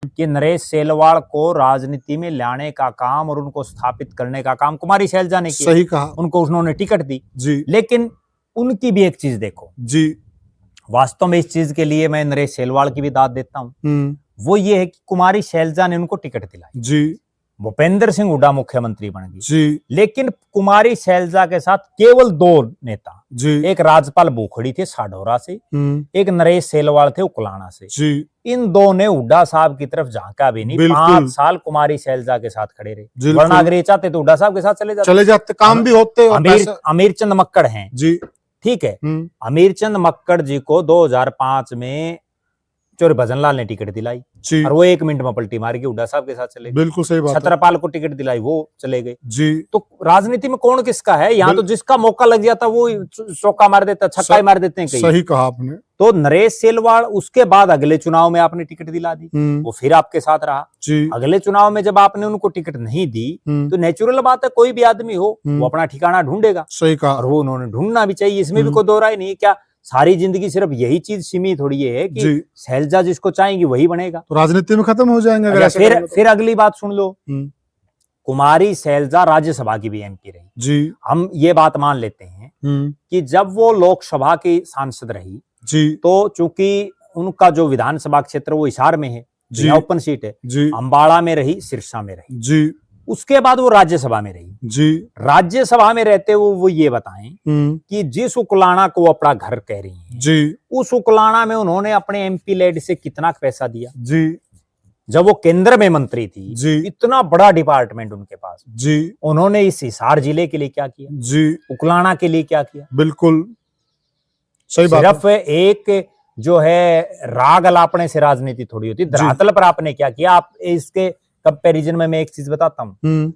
कि नरेश सेलवाड़ को राजनीति में लाने का काम और उनको स्थापित करने का काम कुमारी शैलजा ने किया। सही कहा। उनको उन्होंने टिकट दी जी। लेकिन उनकी भी एक चीज देखो जी। वास्तव में इस चीज के लिए मैं नरेश सेलवाड़ की भी दाद देता हूं। वो ये है कि कुमारी शैलजा ने उनको टिकट दिलाई जी। भूपेंद्र सिंह हुड्डा मुख्यमंत्री बन गई जी। लेकिन कुमारी शैलजा के साथ केवल दो नेता जी। एक राजपाल बोखड़ी थे साढौरा से, एक नरेश सेलवाड़ थे उकलाना से। जी। इन दो ने हुड्डा साहब की तरफ झांका भी नहीं। 5 साल कुमारी शैलजा के साथ खड़े रहे। वरना अगर ये चाहते तो हुड्डा साहब के साथ चले जाते काम भी होते। अमीर चंद मक्कड़ हैं जी, ठीक है। अमीर चंद मक्कड़ जी को 2005 में चोर भजन लाल ने टिकट दिलाई और वो 1 मिनट में पलटी मार के हुड्डा साहब के साथ चले गए। बिल्कुल सही बात। छत्रपाल को टिकट दिलाई वो चले गए। जी। तो राजनीति में कौन किसका है? यहाँ तो जिसका मौका लग जाता वो चौका मार देता, छक्का मार देते हैं कहीं। सही कहा आपने। तो नरेश सेलवाड़ उसके बाद अगले चुनाव में आपने टिकट दिला दी, वो फिर आपके साथ रहा। जी। अगले चुनाव में जब आपने उनको टिकट नहीं दी तो नेचुरल बात है कोई भी आदमी हो वो अपना ठिकाना ढूंढेगा। सही कहा। और वो उन्होंने ढूंढना भी चाहिए, इसमें भी कोई दो राय नहीं है। क्या सारी जिंदगी सिर्फ यही चीज सीमित थोड़ी है कि शैलजा जिसको चाहेंगी वही बनेगा? तो राजनीति में खत्म हो जाएंगे अगर ऐसा करेंगे तो। फिर अगली बात सुन लो, कुमारी शैलजा राज्यसभा की भी एमपी रही। जी। हम ये बात मान लेते हैं कि जब वो लोकसभा की सांसद रही जी तो चूंकि उनका जो विधानसभा क्षेत्र वो हिसार में है जी, ओपन सीट है जी, अम्बाड़ा में रही, सिरसा में रही जी। उसके बाद वो राज्यसभा में रही जी। राज्यसभा में रहते हुए वो ये बताएं कि जिस उकलाना को अपना घर कह रही हैं जी, उस उकलाना में उन्होंने अपने एमपी लेड से कितना पैसा दिया जी। जब वो केंद्र में मंत्री थी जी, इतना बड़ा डिपार्टमेंट उनके पास जी, उन्होंने इस हिसार जिले के लिए क्या किया जी, उकलाना के लिए क्या किया? बिल्कुल सही बात। सिर्फ एक जो है राग अलापने से राजनीति थोड़ी होती, धरातल पर आपने क्या किया? आप इसके कंपैरिजन में मैं एक चीज बताता हूँ।